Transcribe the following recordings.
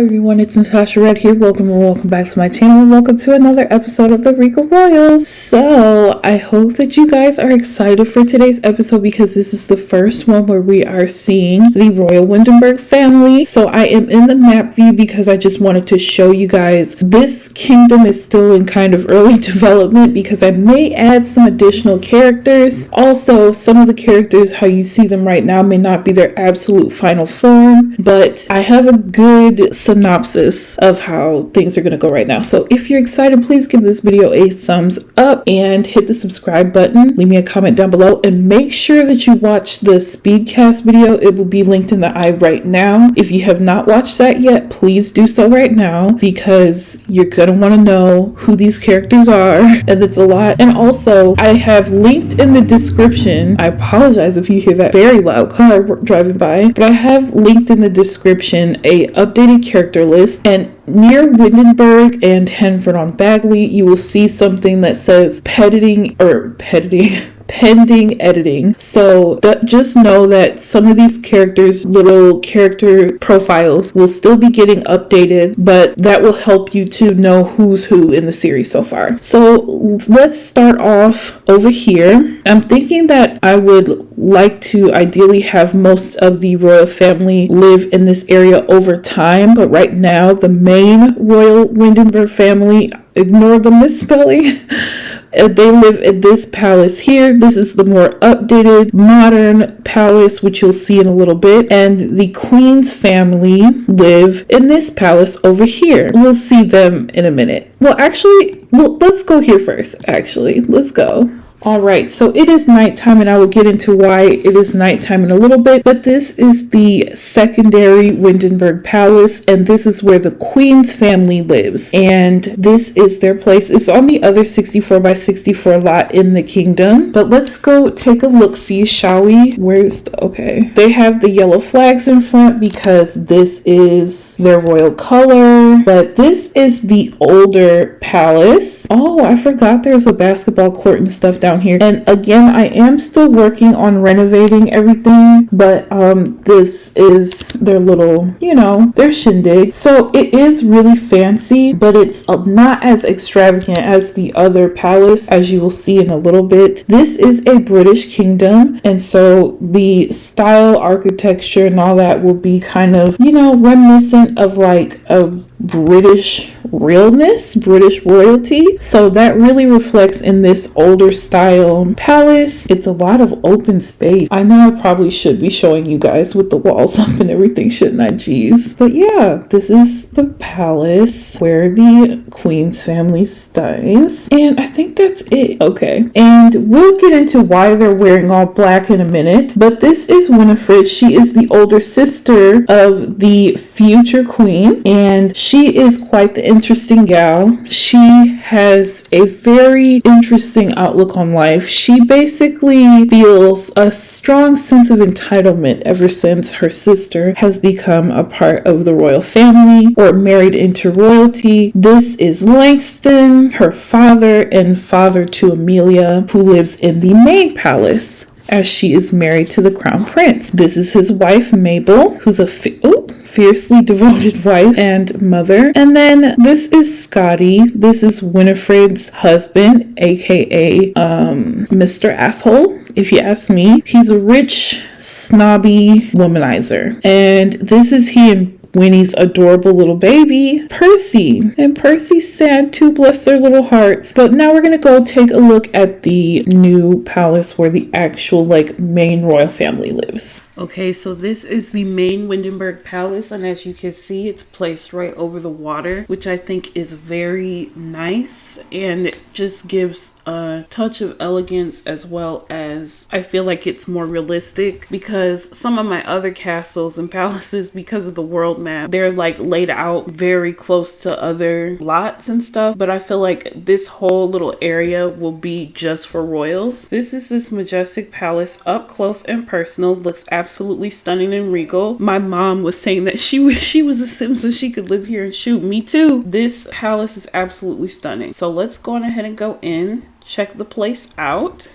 Everyone, it's Natasha right here. Welcome back to my channel and welcome to another episode of the Regal Royals. So I hope that you guys are excited for today's episode because this is the first one where we are seeing the Royal Windenberg family. So I am in the map view because I just wanted to show you guys this kingdom is still in kind of early development because I may add some additional characters. Also, some of the characters, how you see them right now, may not be their absolute final form, but I have a good synopsis of how things are going to go right now. So if you're excited, please give this video a thumbs up and hit the subscribe button. Leave me a comment down below and make sure that you watch the speedcast video. It will be linked in the eye right now. If you have not watched that yet, please do so right now because you're going to want to know who these characters are, and it's a lot. And also, I have linked in the description, I apologize if you hear that very loud car driving by, but I have linked in the description a updated character list, and near Windenberg and Henford on Bagley, you will see something that says pending editing. So just know that some of these characters' little character profiles will still be getting updated, but that will help you to know who's who in the series so far. So let's start off over here. I'm thinking that I would like to ideally have most of the royal family live in this area over time, but right now the main Royal Windenberg family, ignore the misspelling, they live in this palace here. This is the more updated, modern palace, which you'll see in a little bit. And the Queen's family live in this palace over here. We'll see them in a minute. Well, let's go here first. Let's go. Alright, so it is nighttime, and I will get into why it is nighttime in a little bit, but this is the secondary Windenberg Palace, and this is where the Queen's family lives, and this is their place. It's on the other 64 by 64 lot in the kingdom, but let's go take a look-see, shall we? Okay. They have the yellow flags in front because this is their royal color, but this is the older palace. Oh, I forgot there's a basketball court and stuff down here. And again, I am still working on renovating everything, but this is their little, their shindig. So it is really fancy, but it's not as extravagant as the other palace, as you will see in a little bit. This is a British kingdom, and so the style, architecture, and all that will be kind of, reminiscent of like a British realness, British royalty. So that really reflects in this older style palace. It's a lot of open space. I know I probably should be showing you guys with the walls up and everything, shouldn't I? Jeez. But yeah, this is the palace where the Queen's family stays. And I think that's it. Okay. And we'll get into why they're wearing all black in a minute. But this is Winifred. She is the older sister of the future queen, and she is quite the interesting gal. She has a very interesting outlook on life. She basically feels a strong sense of entitlement ever since her sister has become a part of the royal family or married into royalty. This is Langston, her father, and father to Amelia, who lives in the main palace, as she is married to the crown prince. This is his wife, Mabel, who's a fiercely devoted wife and mother. And then this is Scotty. This is Winifred's husband, aka Mr. Asshole, if you ask me. He's a rich, snobby womanizer. And this is he and Winnie's adorable little baby, Percy. And Percy's sad too, bless their little hearts. But now we're gonna go take a look at the new palace where the actual main royal family lives. Okay, so this is the main Windenberg Palace, and as you can see, it's placed right over the water, which I think is very nice, and it just gives a touch of elegance, as well as I feel like it's more realistic, because some of my other castles and palaces, because of the world map, they're laid out very close to other lots and stuff, but I feel like this whole little area will be just for royals. This is this majestic palace up close and personal. Looks absolutely stunning and regal. My mom was saying that she was a sim so she could live here, and shoot, me too. This palace is absolutely stunning. So let's go on ahead and go in, check the place out.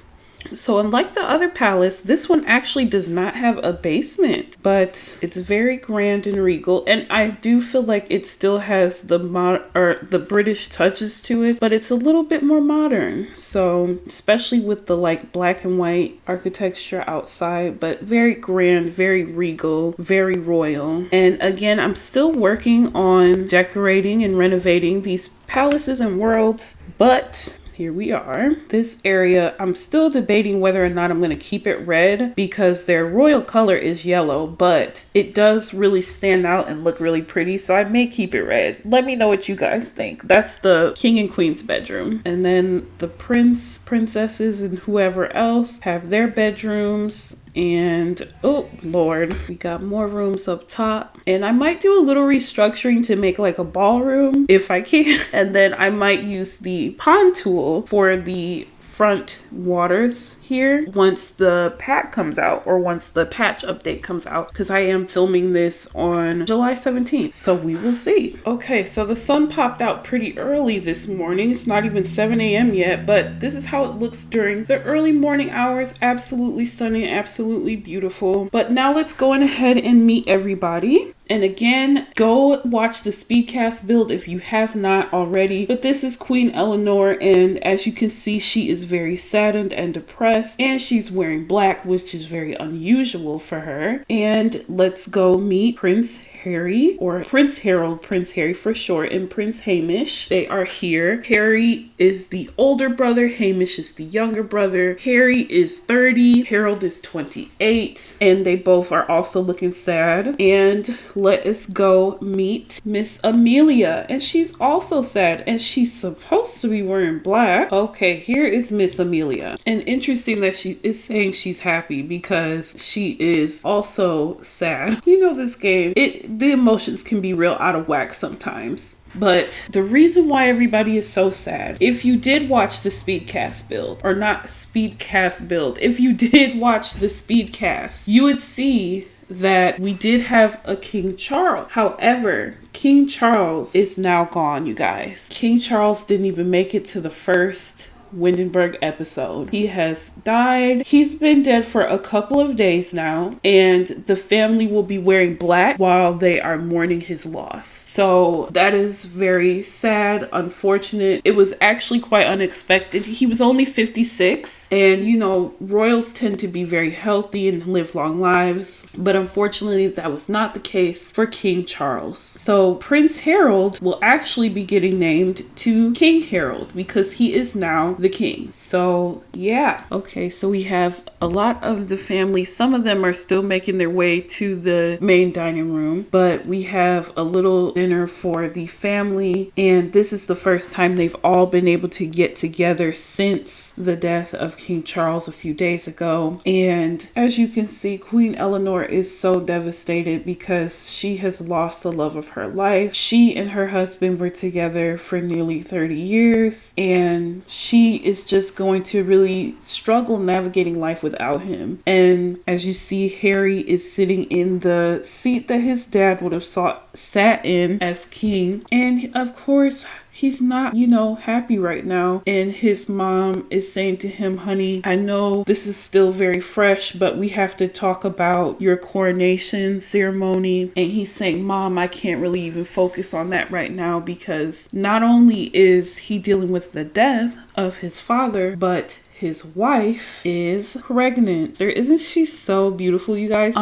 So unlike the other palace, this one actually does not have a basement, but it's very grand and regal. And I do feel like it still has the British touches to it, but it's a little bit more modern. So especially with the like black and white architecture outside, but very grand, very regal, very royal. And again, I'm still working on decorating and renovating these palaces and worlds, but here we are. This area, I'm still debating whether or not I'm going to keep it red because their royal color is yellow, but it does really stand out and look really pretty, so I may keep it red. Let me know what you guys think. That's the king and queen's bedroom. And then the prince, princesses, and whoever else have their bedrooms. And oh Lord, we got more rooms up top, and I might do a little restructuring to make like a ballroom if I can. And then I might use the pond tool for the front waters here once the pack comes out, or once the patch update comes out, because I am filming this on July 17th, so we will see. Okay, so the sun popped out pretty early this morning. It's not even 7 a.m. yet, but this is how it looks during the early morning hours. Absolutely stunning, absolutely beautiful. But now let's go on ahead and meet everybody. And again, go watch the Speedcast build if you have not already. But this is Queen Eleanor, and as you can see, she is very saddened and depressed, and she's wearing black, which is very unusual for her. And let's go meet Prince Harry, or Prince Harrold, Prince Harry for short, and Prince Hamish. They are here. Harry is the older brother, Hamish is the younger brother. Harry is 30, Harold is 28, and they both are also looking sad. And let us go meet Miss Amelia, and she's also sad, and she's supposed to be wearing black. Okay, here is Miss Amelia, and interesting that she is saying she's happy because she is also sad. You know, this game, the emotions can be real out of whack sometimes. But the reason why everybody is so sad, if you did watch the Speedcast build, or not Speedcast build, if you did watch the Speedcast, you would see that we did have a King Charles. However, King Charles is now gone, you guys. King Charles didn't even make it to the first WINDINBERG episode. He has died. He's been dead for a couple of days now, and the family will be wearing black while they are mourning his loss. So that is very sad, unfortunate. It was actually quite unexpected. He was only 56, and you know, royals tend to be very healthy and live long lives, but unfortunately that was not the case for King Charles. So Prince Harrold will actually be getting named to King Harrold because he is now the king. So yeah. Okay, so we have a lot of the family. Some of them are still making their way to the main dining room, but we have a little dinner for the family, and this is the first time they've all been able to get together since the death of King Charles a few days ago. And as you can see, Queen Eleanor is so devastated because she has lost the love of her life. She and her husband were together for nearly 30 years, and she is just going to really struggle navigating life without him. And as you see, Harry is sitting in the seat that his dad would have sat in as king, and of course he's not, you know, happy right now. And his mom is saying to him, honey, I know this is still very fresh, but we have to talk about your coronation ceremony. And he's saying, Mom, I can't really even focus on that right now because not only is he dealing with the death of his father, but his wife is pregnant. Isn't she so beautiful, you guys?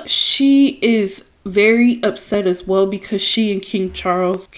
She is very upset as well because she and King Charles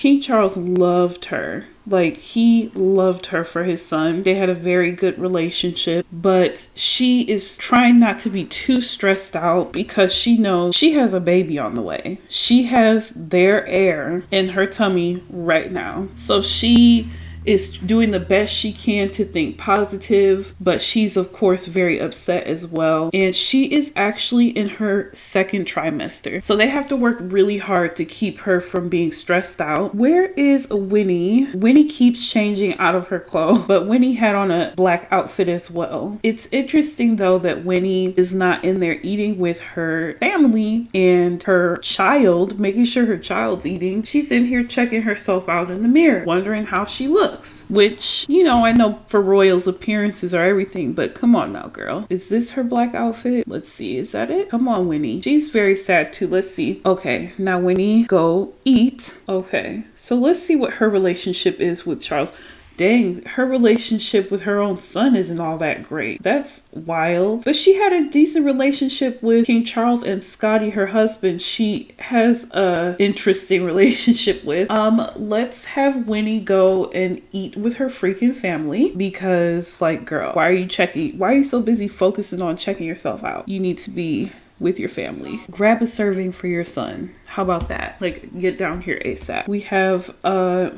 loved her. Like, he loved her for his son. They had a very good relationship, but she is trying not to be too stressed out because she knows she has a baby on the way. She has their heir in her tummy right now. So she is doing the best she can to think positive, but she's of course very upset as well. And she is actually in her second trimester, so they have to work really hard to keep her from being stressed out. Where is Winnie? Winnie keeps changing out of her clothes, but Winnie had on a black outfit as well. It's interesting though that Winnie is not in there eating with her family and her child, making sure her child's eating. She's in here checking herself out in the mirror, wondering how she looks. $50, which, you know, I know for royals appearances are everything, but come on now, girl. Is this her black outfit? Let's see. Is that it? Come on, Winnie. She's very sad too. Let's see. Okay, now Winnie, go eat. Okay, so let's see what her relationship is with Charles. Dang, her relationship with her own son isn't all that great. That's wild. But she had a decent relationship with King Charles and Scotty, her husband. She has a interesting relationship with. Let's have Winnie go and eat with her freaking family because, like, girl, why are you so busy focusing on checking yourself out? You need to be with your family. Grab a serving for your son. How about that? Like, get down here ASAP. We have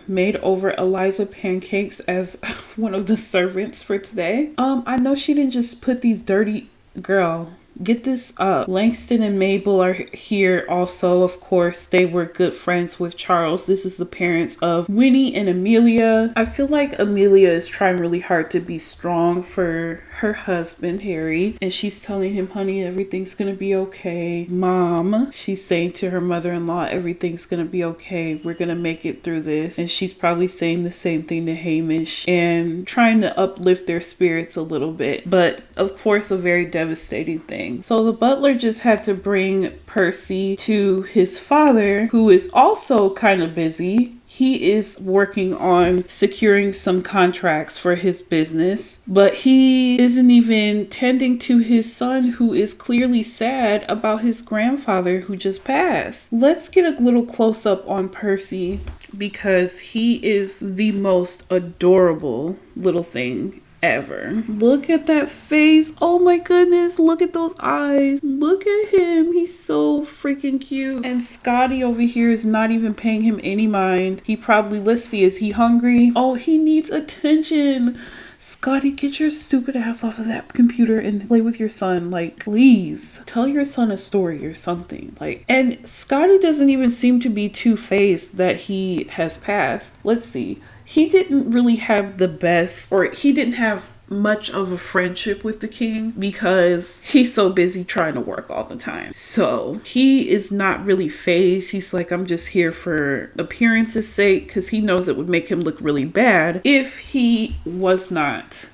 made over Eliza Pancakes as one of the servants for today. I know she didn't just put these dirty, girl, get this up. Langston and Mabel are here also. Of course, they were good friends with Charles. This is the parents of Winnie and Amelia. I feel like Amelia is trying really hard to be strong for her husband, Harry. And she's telling him, honey, everything's gonna be okay. Mom, she's saying to her mother-in-law, everything's gonna be okay. We're gonna make it through this. And she's probably saying the same thing to Hamish and trying to uplift their spirits a little bit. But of course, a very devastating thing. So the butler just had to bring Percy to his father, who is also kind of busy. He is working on securing some contracts for his business, but he isn't even tending to his son, who is clearly sad about his grandfather who just passed. Let's get a little close up on Percy because he is the most adorable little thing ever. Look at that face. Oh my goodness, look at those eyes. Look at him. He's so freaking cute. And Scotty over here is not even paying him any mind. He probably, let's see, is he hungry? Oh, he needs attention. Scotty, get your stupid ass off of that computer and play with your son. Like, please tell your son a story or something. Like, and Scotty doesn't even seem to be too phased that he has passed. Let's see. He didn't really have the best, or he didn't have much of a friendship with the king because he's so busy trying to work all the time. So he is not really phased. He's like, I'm just here for appearance's sake, because he knows it would make him look really bad if he was not.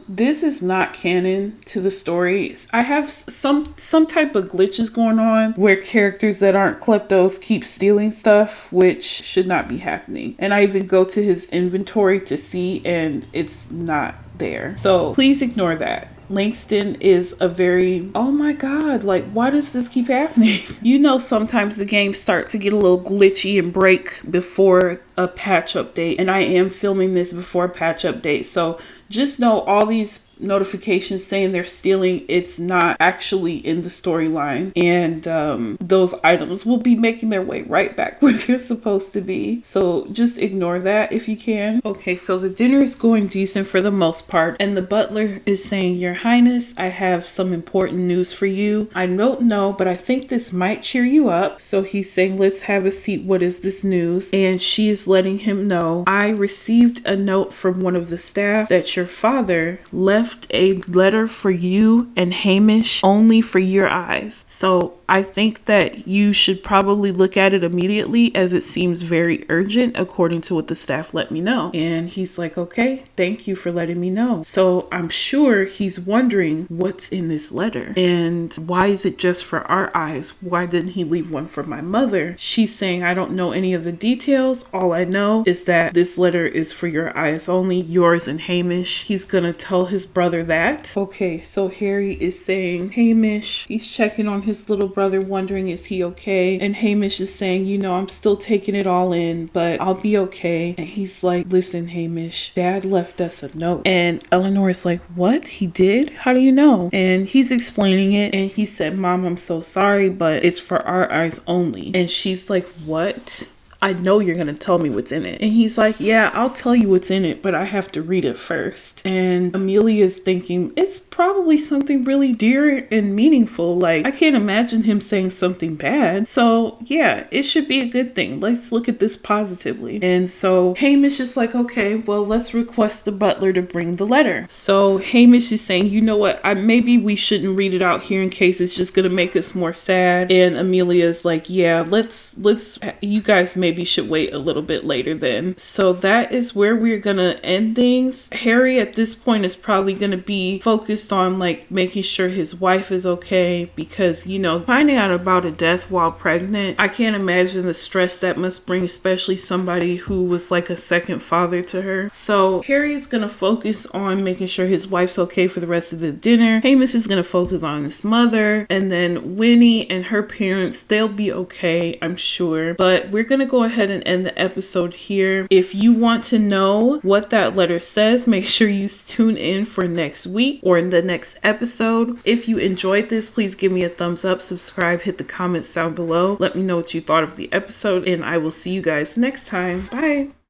This is not canon to the story. I have some type of glitches going on where characters that aren't kleptos keep stealing stuff, which should not be happening. And I even go to his inventory to see, and it's not there. So please ignore that. Langston is a very, oh my god, like, why does this keep happening? You know, sometimes the games start to get a little glitchy and break before a patch update, and I am filming this before a patch update, so just know all these notifications saying they're stealing, it's not actually in the storyline, and those items will be making their way right back where they're supposed to be. So just ignore that if you can. Okay, so the dinner is going decent for the most part, and the butler is saying, Your Highness, I have some important news for you. I don't know, but I think this might cheer you up. So he's saying, let's have a seat. What is this news? And she is letting him know, I received a note from one of the staff that your father left a letter for you and Hamish only for your eyes. So I think that you should probably look at it immediately, as it seems very urgent according to what the staff let me know. And he's like, okay, thank you for letting me know. So I'm sure he's wondering what's in this letter and why is it just for our eyes? Why didn't he leave one for my mother? She's saying, I don't know any of the details. All I know is that this letter is for your eyes only, yours and Hamish. He's gonna tell his brother that. Okay, so Harry is saying, Hamish, he's checking on his little brother, wondering is he okay? And Hamish is saying, you know, I'm still taking it all in, but I'll be okay. And he's like, listen, Hamish, Dad left us a note. And Eleanor is like, what? He did? How do you know? And he's explaining it, and he said, Mom, I'm so sorry, but it's for our eyes only. And she's like, what? I know you're going to tell me what's in it. And he's like, yeah, I'll tell you what's in it, but I have to read it first. And Amelia's thinking, it's probably something really dear and meaningful. Like, I can't imagine him saying something bad. So yeah, it should be a good thing. Let's look at this positively. And so Hamish is like, okay, well, let's request the butler to bring the letter. So Hamish is saying, you know what, maybe we shouldn't read it out here in case it's just gonna make us more sad. And Amelia's like, yeah, let's you guys maybe should wait a little bit later then. So that is where we're gonna end things. Harry at this point is probably gonna be focused on like making sure his wife is okay, because, you know, finding out about a death while pregnant, I can't imagine the stress that must bring, especially somebody who was like a second father to her. So Harry is gonna focus on making sure his wife's okay for the rest of the dinner. Hamish is gonna focus on his mother, and then Winnie and her parents, they'll be okay, I'm sure. But we're gonna go ahead and end the episode here. If you want to know what that letter says, make sure you tune in for next week or in the next episode. If you enjoyed this, please give me a thumbs up, subscribe, hit the comments down below. Let me know what you thought of the episode, and I will see you guys next time. Bye.